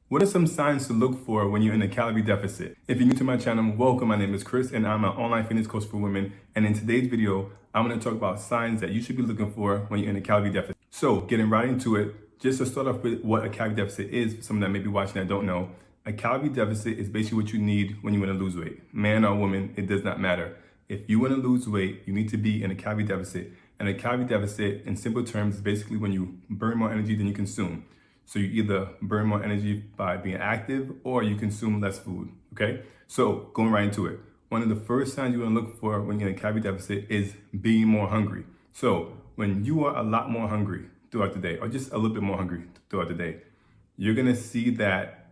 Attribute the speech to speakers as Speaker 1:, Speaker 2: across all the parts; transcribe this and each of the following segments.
Speaker 1: What are some signs to look for when you're in a calorie deficit? If you're new to my channel, welcome. My name is Chris and I'm an online fitness coach for women. And in today's video, I'm going to talk about signs that you should be looking for when you're in a calorie deficit. So getting right into it, just to start off with what a calorie deficit is, for someone that may be watching that don't know, a calorie deficit is basically what you need when you want to lose weight. Man or woman, it does not matter. If you want to lose weight, you need to be in a calorie deficit. And a calorie deficit, in simple terms, is basically when you burn more energy than you consume. So you either burn more energy by being active or you consume less food, okay? So going right into it, one of the first signs you wanna look for when you're in a calorie deficit is being more hungry. So when you are a lot more hungry throughout the day, or just a little bit more hungry throughout the day, you're gonna see that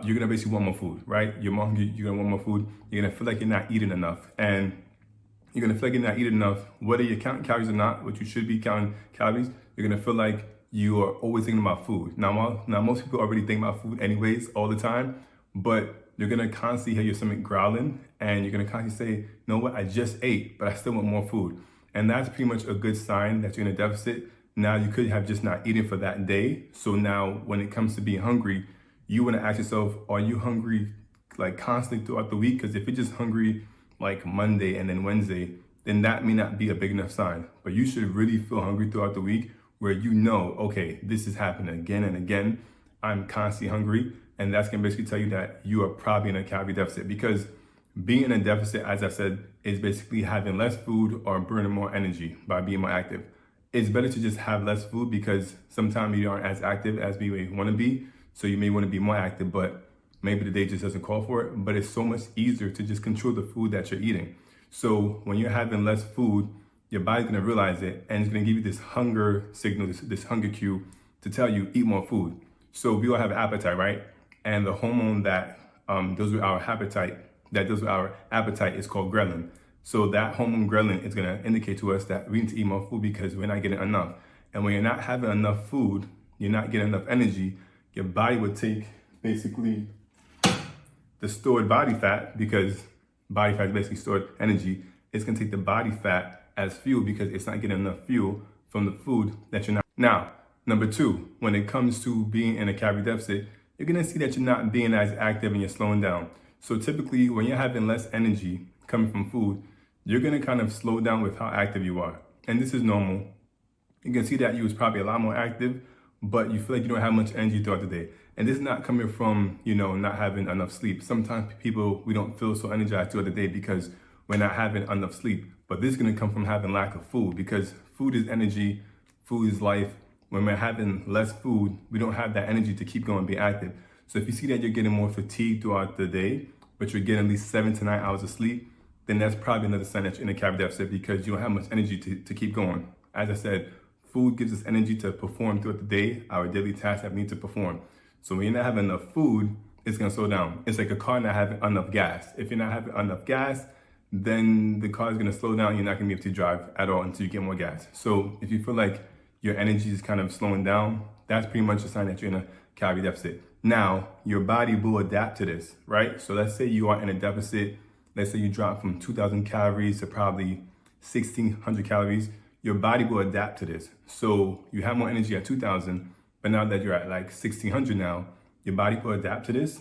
Speaker 1: you're gonna basically want more food, right? You're more hungry, you're gonna want more food, you're gonna feel like you're not eating enough. And you're gonna feel like you're not eating enough, whether you're counting calories or not, which you should be counting calories, you're gonna feel like you are always thinking about food. Now most people already think about food anyways, all the time, but you're gonna constantly hear your stomach growling and you're gonna constantly say, you know what, I just ate, but I still want more food. And that's pretty much a good sign that you're in a deficit. Now you could have just not eaten for that day. So now when it comes to being hungry, you wanna ask yourself, are you hungry like constantly throughout the week? Because if you're just hungry like Monday and then Wednesday, then that may not be a big enough sign. But you should really feel hungry throughout the week where you know, okay, this is happening again and again. I'm constantly hungry. And that's gonna basically tell you that you are probably in a calorie deficit, because being in a deficit, as I said, is basically having less food or burning more energy by being more active. It's better to just have less food because sometimes you aren't as active as we wanna be. So you may wanna be more active, but maybe the day just doesn't call for it. But it's so much easier to just control the food that you're eating. So when you're having less food, your body's gonna realize it and it's gonna give you this hunger signal, this hunger cue to tell you eat more food. So we all have an appetite, right? And the hormone that deals with our appetite, is called ghrelin. So that hormone ghrelin is gonna indicate to us that we need to eat more food because we're not getting enough. And when you're not having enough food, you're not getting enough energy, your body would take basically the stored body fat, because body fat is basically stored energy. It's gonna take the body fat as fuel because it's not getting enough fuel from the food that you're not. Now, number two, when it comes to being in a calorie deficit, you're gonna see that you're not being as active and you're slowing down. So typically when you're having less energy coming from food, you're gonna kind of slow down with how active you are. And this is normal. You can see that you was probably a lot more active, but you feel like you don't have much energy throughout the day. And this is not coming from, not having enough sleep. Sometimes people, we don't feel so energized throughout the day because we're not having enough sleep. But this is gonna come from having lack of food, because food is energy, food is life. When we're having less food, we don't have that energy to keep going, be active. So if you see that you're getting more fatigued throughout the day, but you're getting at least 7 to 9 hours of sleep, then that's probably another sign that you're in a calorie deficit because you don't have much energy to keep going. As I said, food gives us energy to perform throughout the day, our daily tasks that we need to perform. So when you're not having enough food, it's gonna slow down. It's like a car not having enough gas. If you're not having enough gas, then the car is gonna slow down. You're not gonna be able to drive at all until you get more gas. So if you feel like your energy is kind of slowing down, that's pretty much a sign that you're in a calorie deficit. Now, your body will adapt to this, right? So let's say you are in a deficit. Let's say you drop from 2,000 calories to probably 1,600 calories. Your body will adapt to this. So you have more energy at 2,000, but now that you're at like 1,600 now, your body will adapt to this.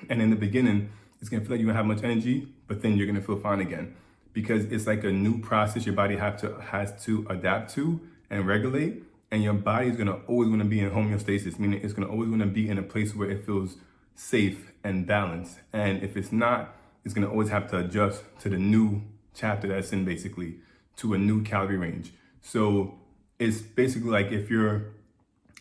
Speaker 1: And in the beginning, it's gonna feel like you don't have much energy, but then you're gonna feel fine again, because it's like a new process your body has to adapt to and regulate. And your body is gonna always wanna be in homeostasis, meaning it's gonna always wanna be in a place where it feels safe and balanced. And if it's not, it's gonna always have to adjust to the new chapter that's in, basically to a new calorie range. So it's basically like if you're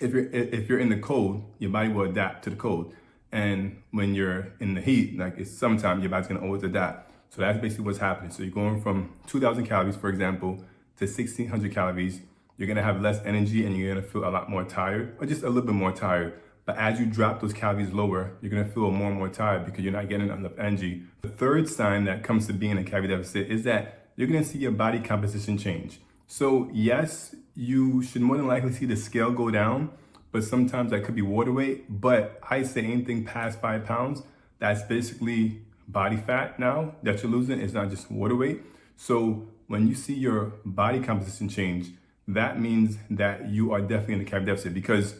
Speaker 1: in the cold, your body will adapt to the cold. And when you're in the heat, like it's summertime, your body's gonna always adapt. So that's basically what's happening. So you're going from 2,000 calories, for example, to 1,600 calories. You're gonna have less energy and you're gonna feel a lot more tired, or just a little bit more tired. But as you drop those calories lower, you're gonna feel more and more tired because you're not getting enough energy. The third sign that comes to being a calorie deficit is that you're gonna see your body composition change. So yes, you should more than likely see the scale go down, but sometimes that could be water weight. But I say anything past 5 pounds, that's basically body fat now that you're losing. It's not just water weight. So when you see your body composition change, that means that you are definitely in a calorie deficit, because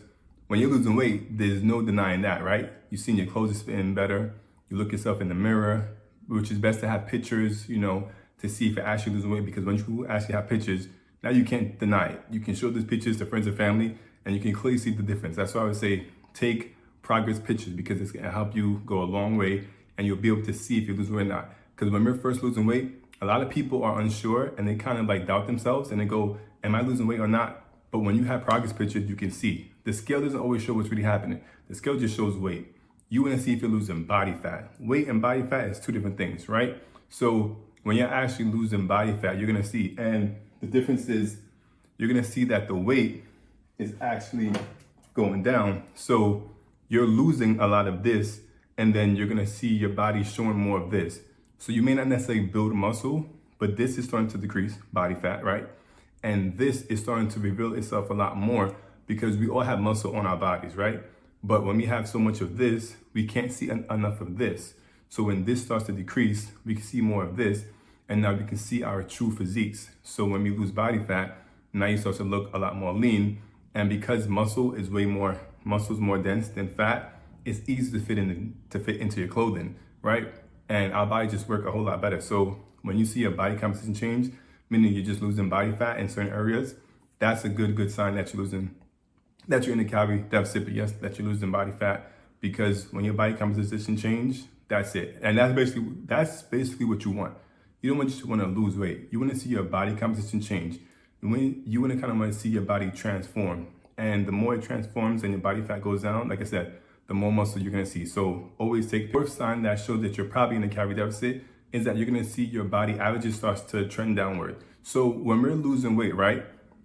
Speaker 1: When you're losing weight, there's no denying that, right? You've seen your clothes fitting better. You look yourself in the mirror, which is best to have pictures, to see if you're actually losing weight, because when you actually have pictures, now you can't deny it. You can show these pictures to friends and family, and you can clearly see the difference. That's why I would say take progress pictures, because it's gonna help you go a long way, and you'll be able to see if you lose weight or not. Because when we're first losing weight, a lot of people are unsure, and they kind of like doubt themselves, and they go, am I losing weight or not? But when you have progress pictures, you can see. The scale doesn't always show what's really happening. The scale just shows weight. You want to see if you're losing body fat. Weight and body fat is two different things, right? So when you're actually losing body fat, you're going to see, and the difference is you're going to see that the weight is actually going down. So you're losing a lot of this, and then you're going to see your body showing more of this. So you may not necessarily build muscle, but this is starting to decrease body fat, right? And this is starting to reveal itself a lot more, because we all have muscle on our bodies, right? But when we have so much of this, we can't see enough of this. So when this starts to decrease, we can see more of this, and now we can see our true physiques. So when we lose body fat, now you start to look a lot more lean. And because muscle's more dense than fat, it's easy to fit into your clothing, right? And our body just work a whole lot better. So when you see a body composition change, meaning you're just losing body fat in certain areas, that's a good sign that you're in a calorie deficit, but yes, that you're losing body fat. Because when your body composition change, that's it. And that's basically what you want. You don't just want to lose weight. You want to see your body composition change. You want to kind of want to see your body transform. And the more it transforms and your body fat goes down, like I said, the more muscle you're going to see. So always take the first sign that shows that you're probably in a calorie deficit is that you're going to see your body averages starts to trend downward. So when we're losing weight, right,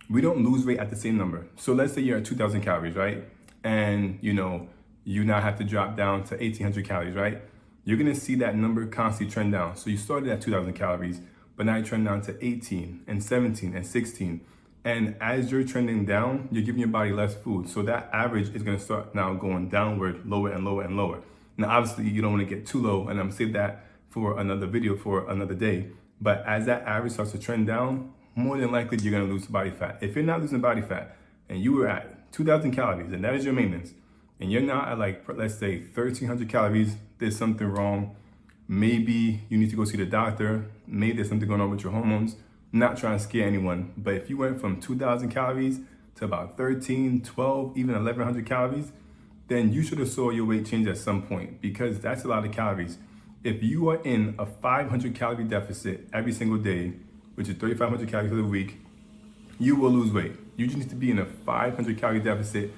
Speaker 1: we don't lose weight at the same number. So let's say you're at 2,000 calories, right? And you now have to drop down to 1,800 calories, right? You're gonna see that number constantly trend down. So you started at 2,000 calories, but now you trend down to 18 and 17 and 16. And as you're trending down, you're giving your body less food. So that average is gonna start now going downward, lower and lower and lower. Now, obviously you don't wanna get too low, and I'm gonna save that for another video for another day. But as that average starts to trend down, more than likely you're gonna lose body fat. If you're not losing body fat and you were at 2,000 calories and that is your maintenance, and you're now at let's say 1,300 calories, there's something wrong. Maybe you need to go see the doctor. Maybe there's something going on with your hormones. I'm not trying to scare anyone, but if you went from 2,000 calories to about 13, 12, even 1,100 calories, then you should have saw your weight change at some point, because that's a lot of calories. If you are in a 500 calorie deficit every single day, which is 3,500 calories for the week, you will lose weight. You just need to be in a 500 calorie deficit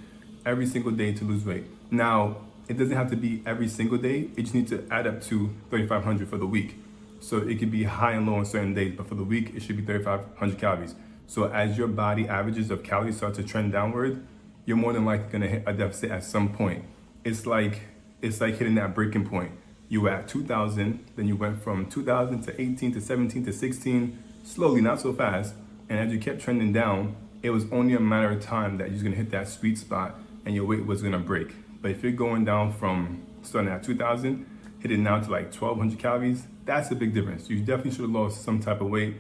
Speaker 1: every single day to lose weight. Now, it doesn't have to be every single day. It just needs to add up to 3,500 for the week. So it could be high and low on certain days, but for the week, it should be 3,500 calories. So as your body averages of calories start to trend downward, you're more than likely gonna hit a deficit at some point. It's like hitting that breaking point. You were at 2,000, then you went from 2,000 to 18 to 17 to 16, slowly, not so fast. And as you kept trending down, it was only a matter of time that you're gonna hit that sweet spot and your weight was gonna break. But if you're going down from starting at 2,000, hitting now to like 1,200 calories, that's a big difference. You definitely should have lost some type of weight.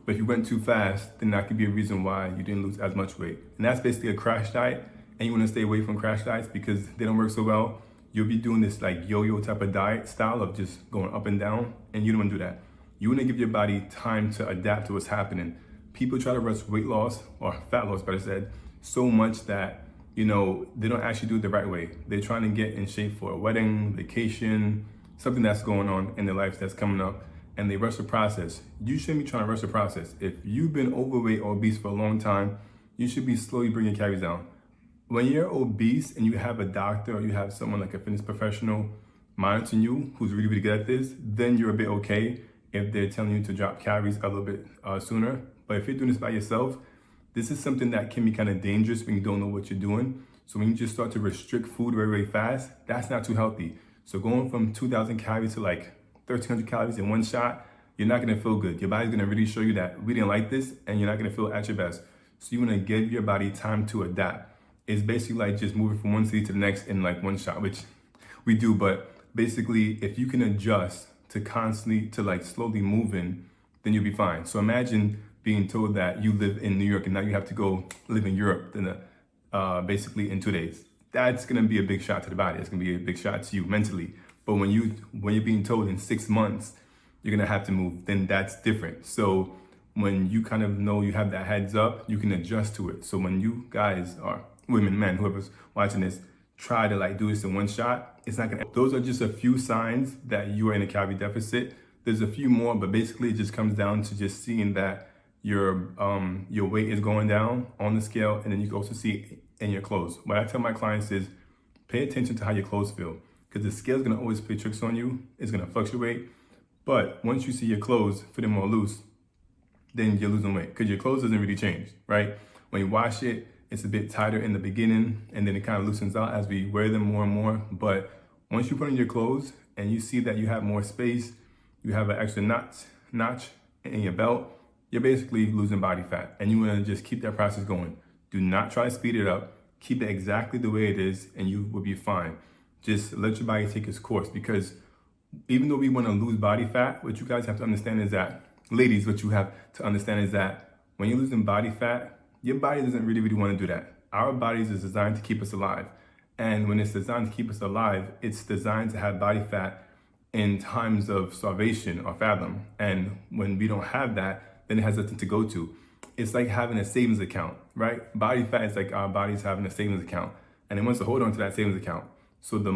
Speaker 1: But if you went too fast, then that could be a reason why you didn't lose as much weight. And that's basically a crash diet. And you wanna stay away from crash diets because they don't work so well. You'll be doing this like yo-yo type of diet style of just going up and down, and you don't wanna do that. You wanna give your body time to adapt to what's happening. People try to rush weight loss, or fat loss better said, so much that they don't actually do it the right way. They're trying to get in shape for a wedding, vacation, something that's going on in their life that's coming up, and they rush the process. You shouldn't be trying to rush the process. If you've been overweight or obese for a long time, you should be slowly bringing calories down. When you're obese and you have a doctor or you have someone like a fitness professional monitoring you who's really, really good at this, then you're a bit okay if they're telling you to drop calories a little bit sooner. But if you're doing this by yourself, this is something that can be kind of dangerous when you don't know what you're doing. So when you just start to restrict food very, very fast, that's not too healthy. So going from 2,000 calories to like 1,300 calories in one shot, you're not gonna feel good. Your body's gonna really show you that we didn't like this, and you're not gonna feel at your best. So you wanna give your body time to adapt. It's basically like just moving from one city to the next in like one shot, which we do, but basically if you can adjust to like slowly moving, then you'll be fine. So imagine being told that you live in New York and now you have to go live in Europe basically in 2 days. that's gonna be a big shot to the body. It's gonna be a big shot to you mentally. But when you're being told in 6 months you're gonna have to move, then that's different. So when you kind of know you have that heads up, you can adjust to it. So when you guys are women, men, whoever's watching this, try to like do this in one shot, it's not gonna. Those are just a few signs that you are in a calorie deficit. There's a few more, but basically it just comes down to just seeing that your weight is going down on the scale, and then you can also see it in your clothes. What I tell my clients is pay attention to how your clothes feel, because the scale is gonna always play tricks on you. It's gonna fluctuate. But once you see your clothes fitting more loose, then you're losing weight, because your clothes doesn't really change, right? When you wash it, it's a bit tighter in the beginning, and then it kind of loosens out as we wear them more and more. But once you put on your clothes and you see that you have more space, you have an extra notch in your belt, you're basically losing body fat. And you want to just keep that process going. Do not try to speed it up. Keep it exactly the way it is, and you will be fine. Just let your body take its course, because even though we want to lose body fat, what you guys have to understand is that, ladies, what you have to understand is that when you're losing body fat, your body doesn't really want to do that. Our bodies is designed to keep us alive. And when it's designed to keep us alive, it's designed to have body fat in times of starvation or famine. And when we don't have that, then it has nothing to go to. It's like having a savings account, right? Body fat is like our bodies having a savings account, and it wants to hold on to that savings account. So the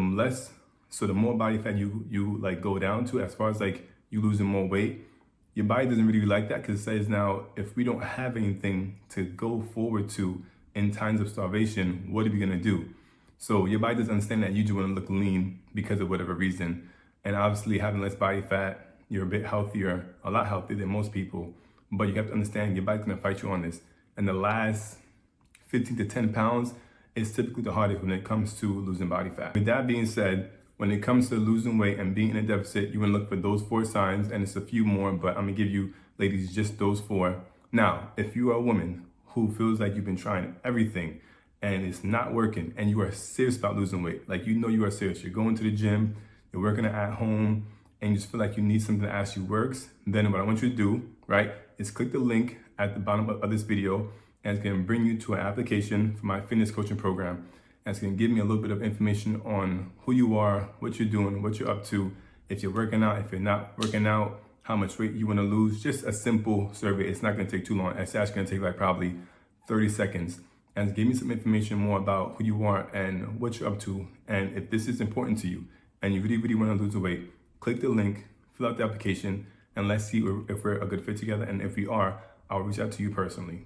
Speaker 1: more body fat you like go down to, as far as like you losing more weight, your body doesn't really like that, because it says, now, if we don't have anything to go forward to in times of starvation, what are we gonna do? So your body doesn't understand that you just wanna look lean because of whatever reason. And obviously having less body fat, you're a bit healthier, a lot healthier than most people. But you have to understand your body's gonna fight you on this. And the last 15 to 10 pounds is typically the hardest when it comes to losing body fat. With that being said, when it comes to losing weight and being in a deficit, you want to look for those 4 signs, and it's a few more, but I'm gonna give you, ladies, just those 4. Now, if you are a woman who feels like you've been trying everything and it's not working, and you are serious about losing weight, like you know you are serious, you're going to the gym, you're working at home, and you just feel like you need something that actually works, then what I want you to do, right, is click the link at the bottom of this video, and it's gonna bring you to an application for my fitness coaching program. And it's gonna give me a little bit of information on who you are, what you're doing, what you're up to, if you're working out, if you're not working out, how much weight you wanna lose. Just a simple survey. It's not gonna take too long. It's actually gonna take like probably 30 seconds. And it's give me some information more about who you are and what you're up to. And if this is important to you and you really wanna lose the weight, click the link, fill out the application, and let's see if we're a good fit together. And if we are, I'll reach out to you personally.